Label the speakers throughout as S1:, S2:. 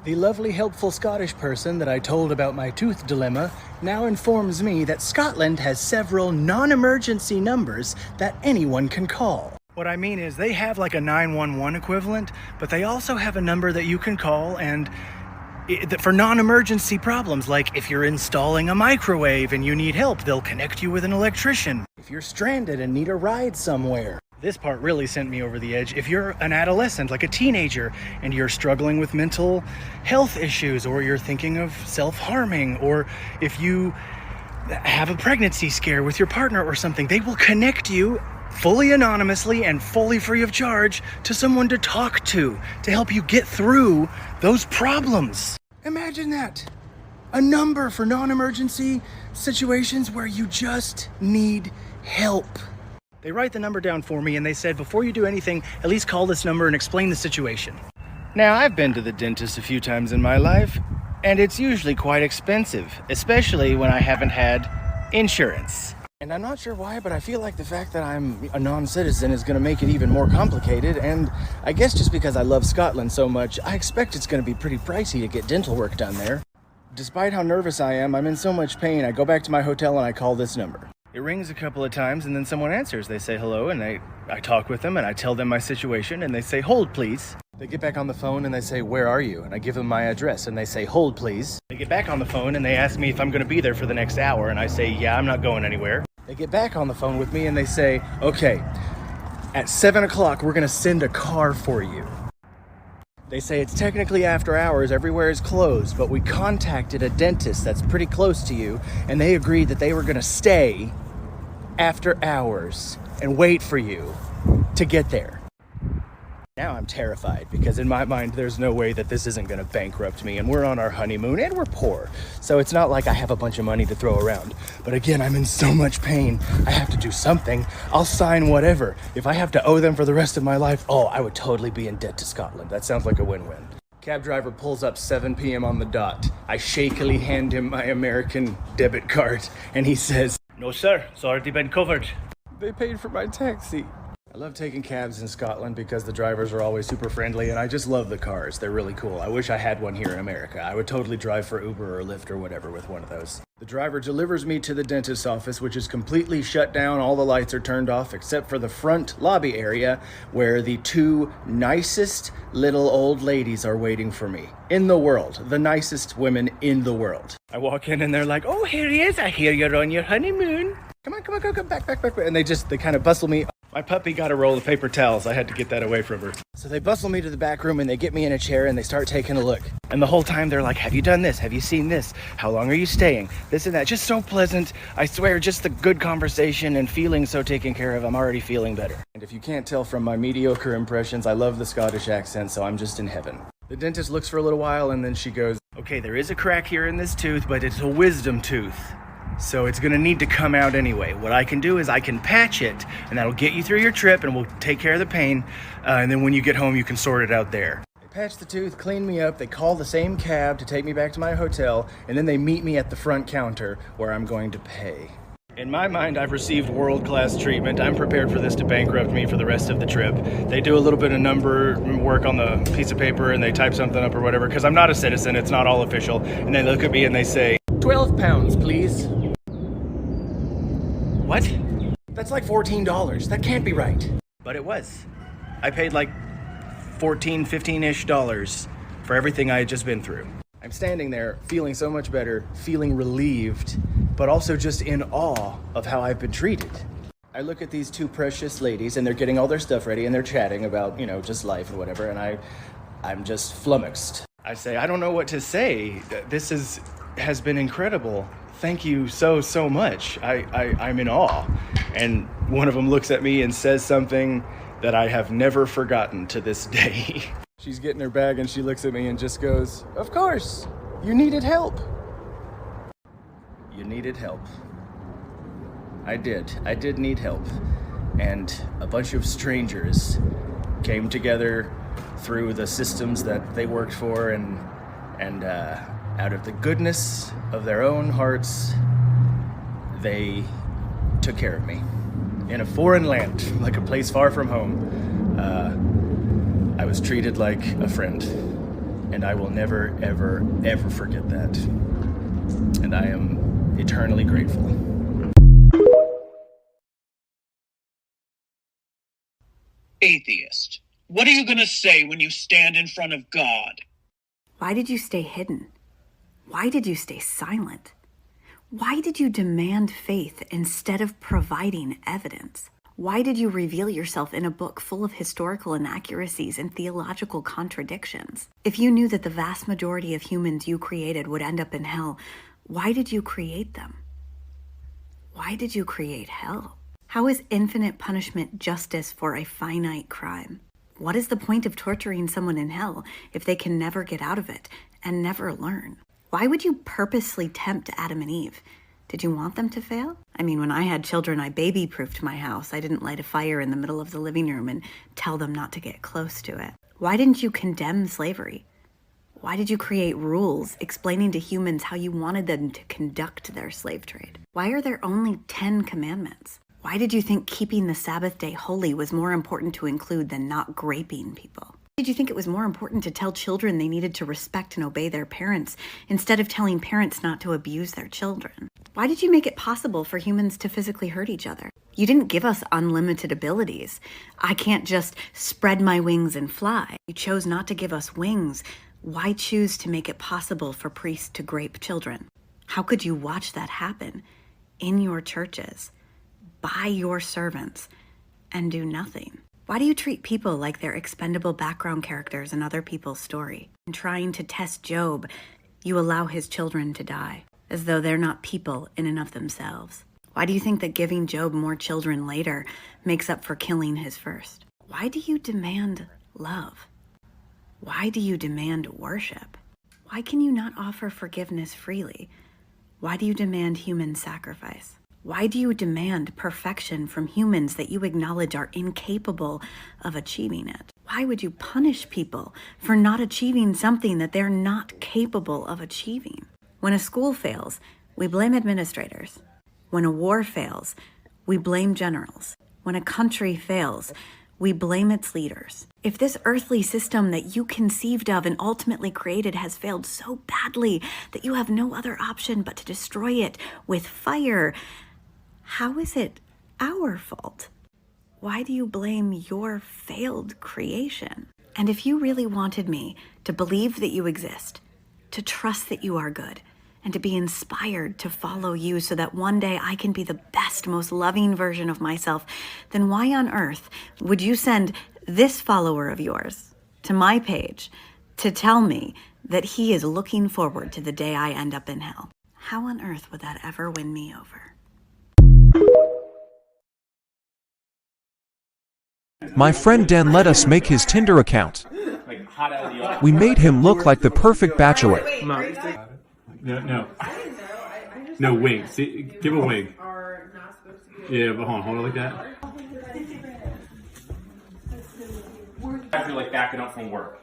S1: The lovely, helpful Scottish person that I told about my tooth dilemma now informs me that Scotland has several non-emergency numbers that anyone can call. What I mean is they have like a 911 equivalent, but they also have a number that you can call and for non-emergency problems, like if you're installing a microwave and you need help, they'll connect you with an electrician. If you're stranded and need a ride somewhere. This part really sent me over the edge. If you're an adolescent, like a teenager, and you're struggling with mental health issues, or you're thinking of self-harming, or if you have a pregnancy scare with your partner or something, they will connect you fully anonymously and fully free of charge to someone to talk to help you get through those problems. Imagine that. A number for non-emergency situations where you just need help. They write the number down for me and they said, before you do anything, at least call this number and explain the situation. Now, I've been to the dentist a few times in my life, and it's usually quite expensive, especially when I haven't had insurance. And I'm not sure why, but I feel like the fact that I'm a non-citizen is going to make it even more complicated. And I guess just because I love Scotland so much, I expect it's going to be pretty pricey to get dental work done there. Despite how nervous I am, I'm in so much pain, I go back to my hotel and I call this number. It rings a couple of times and then someone answers. They say hello and I talk with them and I tell them my situation and they say, hold please. They get back on the phone and they say, where are you? And I give them my address and they say, hold please. They get back on the phone and they ask me if I'm going to be there for the next hour and I say, yeah, I'm not going anywhere. They get back on the phone with me and they say, okay, at 7 o'clock, we're going to send a car for you. They say it's technically after hours, everywhere is closed, but we contacted a dentist that's pretty close to you, and they agreed that they were gonna stay after hours and wait for you to get there. Now I'm terrified because in my mind, there's no way that this isn't gonna bankrupt me, and we're on our honeymoon and we're poor. So it's not like I have a bunch of money to throw around. But again, I'm in so much pain, I have to do something. I'll sign whatever. If I have to owe them for the rest of my life, oh, I would totally be in debt to Scotland. That sounds like a win-win. Cab driver pulls up 7 p.m. on the dot. I shakily hand him my American debit card and he says, no sir, it's already been covered. They paid for my taxi. I love taking cabs in Scotland because the drivers are always super friendly and I just love the cars. They're really cool. I wish I had one here in America. I would totally drive for Uber or Lyft or whatever with one of those. The driver delivers me to the dentist's office, which is completely shut down. All the lights are turned off except for the front lobby area where the 2 nicest little old ladies are waiting for me in the world. The nicest women in the world. I walk in and they're like, oh, here he is. I hear you're on your honeymoon. Come on, back. And they kind of bustle me. My puppy got a roll of paper towels. I had to get that away from her. So they bustle me to the back room and they get me in a chair and they start taking a look. And the whole time they're like, have you done this? Have you seen this? How long are you staying? This and that. Just so pleasant. I swear, just the good conversation and feeling so taken care of. I'm already feeling better. And if you can't tell from my mediocre impressions, I love the Scottish accent, so I'm just in heaven. The dentist looks for a little while and then she goes, okay, there is a crack here in this tooth, but it's a wisdom tooth. So it's gonna need to come out anyway. What I can do is I can patch it and that'll get you through your trip and we'll take care of the pain. And then when you get home, you can sort it out there. They patch the tooth, clean me up. They call the same cab to take me back to my hotel. And then they meet me at the front counter where I'm going to pay. In my mind, I've received world-class treatment. I'm prepared for this to bankrupt me for the rest of the trip. They do a little bit of number work on the piece of paper and they type something up or whatever, because I'm not a citizen, it's not all official. And they look at me and they say, 12 pounds, please. What? That's like $14. That can't be right. But it was. I paid like $14, $15-ish for everything I had just been through. I'm standing there feeling so much better, feeling relieved, but also just in awe of how I've been treated. I look at these 2 precious ladies and they're getting all their stuff ready and they're chatting about, just life and whatever, and I'm just flummoxed. I say, I don't know what to say. This has been incredible. Thank you so much. I'm in awe. And one of them looks at me and says something that I have never forgotten to this day. She's getting her bag and she looks at me and just goes, of course, you needed help. You needed help. I did need help. And a bunch of strangers came together through the systems that they worked for and out of the goodness of their own hearts, they took care of me. In a foreign land, like a place far from home, I was treated like a friend. and I will never, ever, ever forget that. And I am eternally grateful.
S2: Atheist, what are you going to say when you stand in front of God?
S3: Why did you stay hidden? Why did you stay silent? Why did you demand faith instead of providing evidence? Why did you reveal yourself in a book full of historical inaccuracies and theological contradictions? If you knew that the vast majority of humans you created would end up in hell, why did you create them? Why did you create hell? How is infinite punishment justice for a finite crime? What is the point of torturing someone in hell if they can never get out of it and never learn? Why would you purposely tempt Adam and Eve? Did you want them to fail? I mean, when I had children, I baby-proofed my house. I didn't light a fire in the middle of the living room and tell them not to get close to it. Why didn't you condemn slavery? Why did you create rules explaining to humans how you wanted them to conduct their slave trade? Why are there only 10 commandments? Why did you think keeping the Sabbath day holy was more important to include than not graping people? Did you think it was more important to tell children they needed to respect and obey their parents instead of telling parents not to abuse their children? Why did you make it possible for humans to physically hurt each other? You didn't give us unlimited abilities. I can't just spread my wings and fly. You chose not to give us wings. Why choose to make it possible for priests to grape children? How could you watch that happen in your churches, by your servants, and do nothing? Why do you treat people like they're expendable background characters in other people's story? In trying to test Job, you allow his children to die, as though they're not people in and of themselves. Why do you think that giving Job more children later makes up for killing his first? Why do you demand love? Why do you demand worship? Why can you not offer forgiveness freely? Why do you demand human sacrifice? Why do you demand perfection from humans that you acknowledge are incapable of achieving it? Why would you punish people for not achieving something that they're not capable of achieving? When a school fails, we blame administrators. When a war fails, we blame generals. When a country fails, we blame its leaders. If this earthly system that you conceived of and ultimately created has failed so badly that you have no other option but to destroy it with fire, how is it our fault? Why do you blame your failed creation? And if you really wanted me to believe that you exist, to trust that you are good, and to be inspired to follow you so that one day I can be the best, most loving version of myself, then why on earth would you send this follower of yours to my page to tell me that he is looking forward to the day I end up in hell? How on earth would that ever win me over?
S4: My friend Dan let us make his Tinder account. We made him look like the perfect bachelor.
S5: No, wig. See, give a wig. Yeah, but hold it like that. I feel like backing up from work.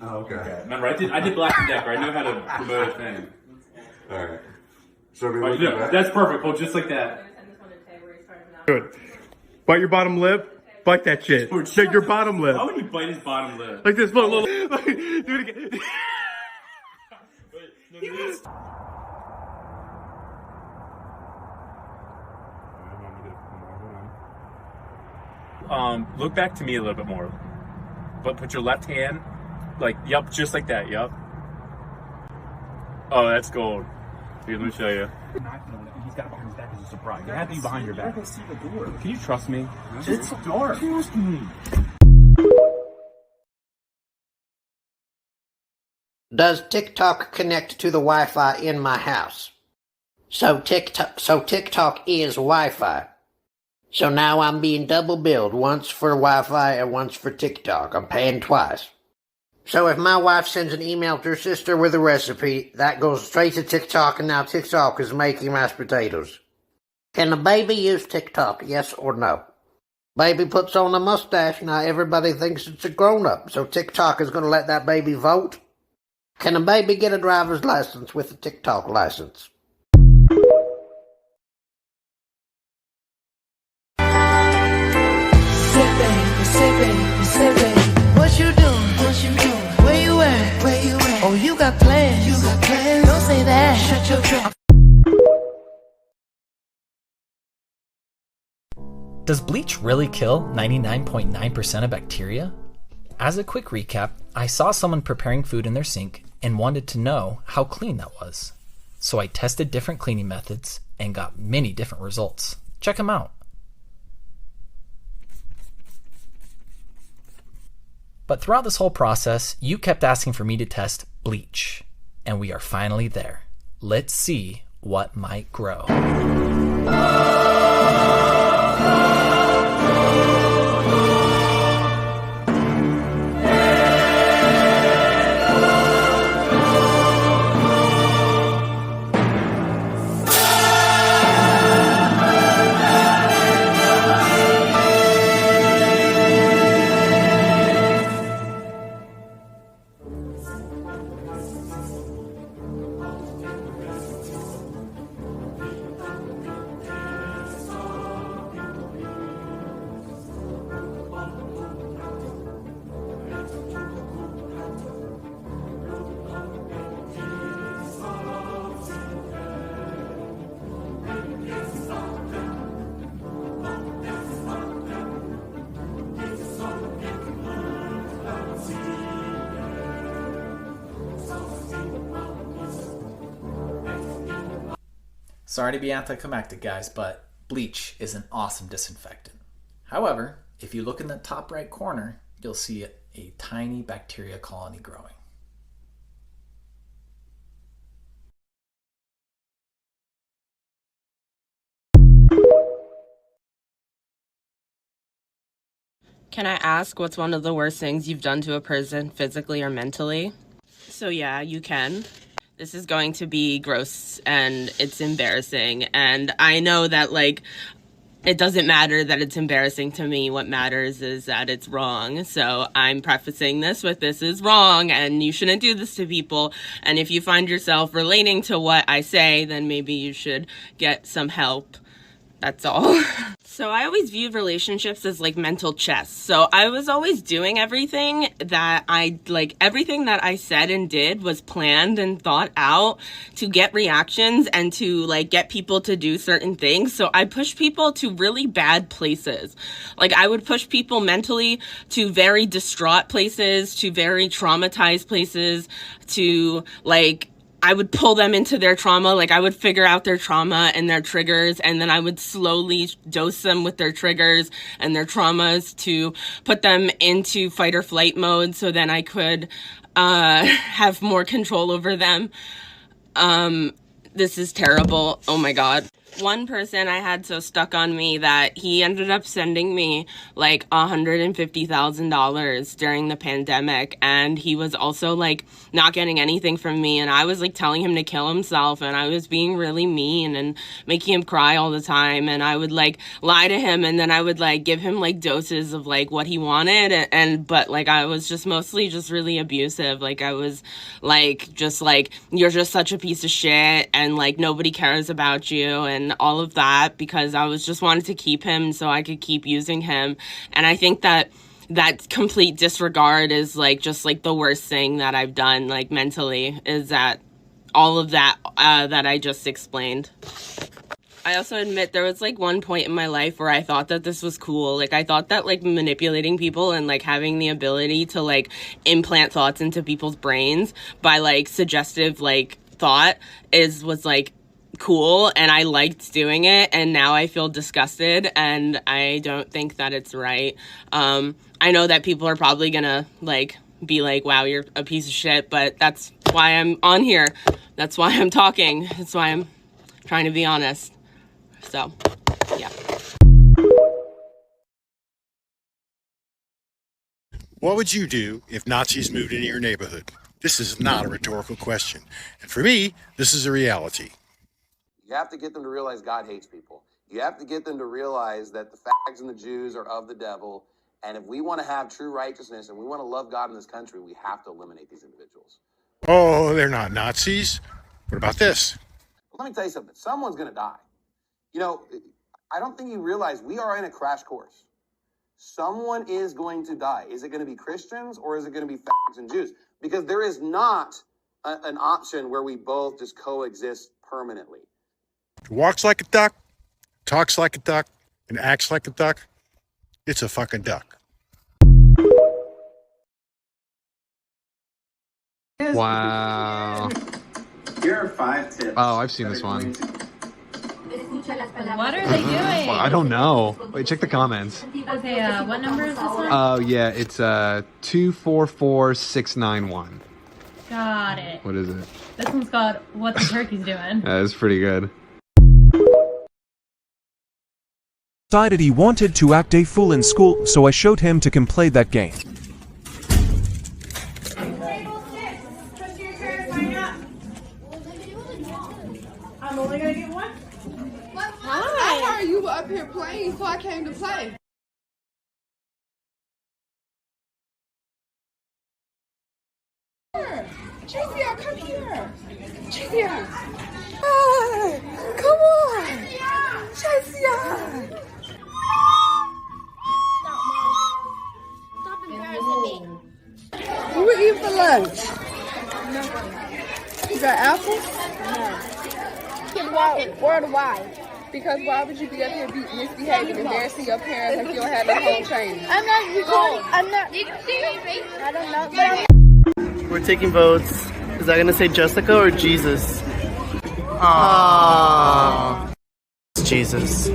S6: Oh, okay.
S5: Remember, I did Black and Decker. I know how to promote a thing.
S6: All right. So
S5: that's perfect. Well, just like that.
S7: Good. Bite your bottom lip. Bite that shit. Shake your bottom lip.
S5: Why would you bite his bottom lip?
S7: Like this. Look. Do it again.
S5: Look back to me a little bit more. But put your left hand, yup, just like that, yup. Oh, that's gold. Here, let me show you. He's got it behind his back as a surprise. It had to be behind your back. Can you trust me? It's dark. Trust me.
S8: Does TikTok connect to the Wi-Fi in my house? So TikTok is Wi-Fi. So now I'm being double billed, once for Wi-Fi and once for TikTok. I'm paying twice. So if my wife sends an email to her sister with a recipe, that goes straight to TikTok, and now TikTok is making mashed potatoes. Can a baby use TikTok, yes or no? Baby puts on a mustache, now everybody thinks it's a grown-up, so TikTok is going to let that baby vote? Can a baby get a driver's license with a TikTok license? Sipping. What you doing? Where you at?
S9: You got plans. You got plans. Don't say that. Shut your trap.
S10: Does bleach really kill 99.9% of bacteria? As a quick recap, I saw someone preparing food in their sink and wanted to know how clean that was. So I tested different cleaning methods and got many different results. Check them out. But throughout this whole process, you kept asking for me to test bleach. And we are finally there. Let's see what might grow. Sorry to be anticlimactic, guys, but bleach is an awesome disinfectant. However, if you look in the top right corner, you'll see a tiny bacteria colony growing.
S11: Can I ask what's one of the worst things you've done to a person physically or mentally? So yeah, you can. This is going to be gross and it's embarrassing. And I know that, like, it doesn't matter that it's embarrassing to me. What matters is that it's wrong. So I'm prefacing this with this is wrong and you shouldn't do this to people. And if you find yourself relating to what I say, then maybe you should get some help. That's all. So I always viewed relationships as like mental chess. So I was always doing everything that everything that I said and did was planned and thought out to get reactions and to like get people to do certain things. So I pushed people to really bad places. Like I would push people mentally to very distraught places, to very traumatized places, to like I would pull them into their trauma. Like I would figure out their trauma and their triggers, and then I would slowly dose them with their triggers and their traumas to put them into fight or flight mode so then I could have more control over them. This is terrible. Oh my God. One person I had so stuck on me that he ended up sending me like $150,000 during the pandemic, and he was also like not getting anything from me, and I was like telling him to kill himself, and I was being really mean and making him cry all the time, and I would like lie to him, and then I would like give him like doses of like what he wanted, but like I was just mostly just really abusive. Like I was like just like, you're just such a piece of shit and like nobody cares about you and all of that, because I was just wanted to keep him so I could keep using him. And I think that complete disregard is like just like the worst thing that I've done like mentally, is that all of that that I just explained. I also admit there was like one point in my life where I thought that this was cool. Like I thought that like manipulating people and like having the ability to like implant thoughts into people's brains by like suggestive like thought was like cool, and I liked doing it, and now I feel disgusted and I don't think that it's right. I know that people are probably gonna like be like, wow, you're a piece of shit, but that's why I'm on here. That's why I'm talking. That's why I'm trying to be honest. So, yeah.
S12: What would you do if Nazis moved into your neighborhood? This is not a rhetorical question. And for me, this is a reality.
S13: You have to get them to realize God hates people. You have to get them to realize that the fags and the Jews are of the devil. And if we want to have true righteousness and we want to love God in this country, we have to eliminate these individuals.
S12: Oh, they're not Nazis. What about this?
S13: Let me tell you something. Someone's going to die. You know, I don't think you realize we are in a crash course. Someone is going to die. Is it going to be Christians or is it going to be fags and Jews? Because there is not an option where we both just coexist permanently.
S12: Walks like a duck, talks like a duck, and acts like a duck. It's a fucking duck.
S14: Wow.
S15: Here are 5 tips.
S14: Oh, I've seen this one.
S16: What are they doing?
S14: Well, I don't know. Wait, check the comments.
S16: Okay, what number is this one?
S14: Oh, yeah, it's 244691.
S16: Got it.
S14: What is it?
S16: This one's called What the Turkey's Doing.
S14: That is pretty good.
S4: Decided he wanted to act a fool in school, so I showed him to come play that game.
S17: I'm only gonna get one. I heard you were up here playing, so I came to play. JCR, come here. JCR. Come on. JCR.
S18: Stop embarrassing me.
S17: What we eat for lunch? You got apples? No. Why? Because why would you be up here misbehaving, embarrassing your parents if you don't have a home training?
S18: I'm not recording. I'm not. You can see me face. I don't know.
S19: We're taking votes. Is that gonna say Jessica or Jesus? Aww. It's Jesus.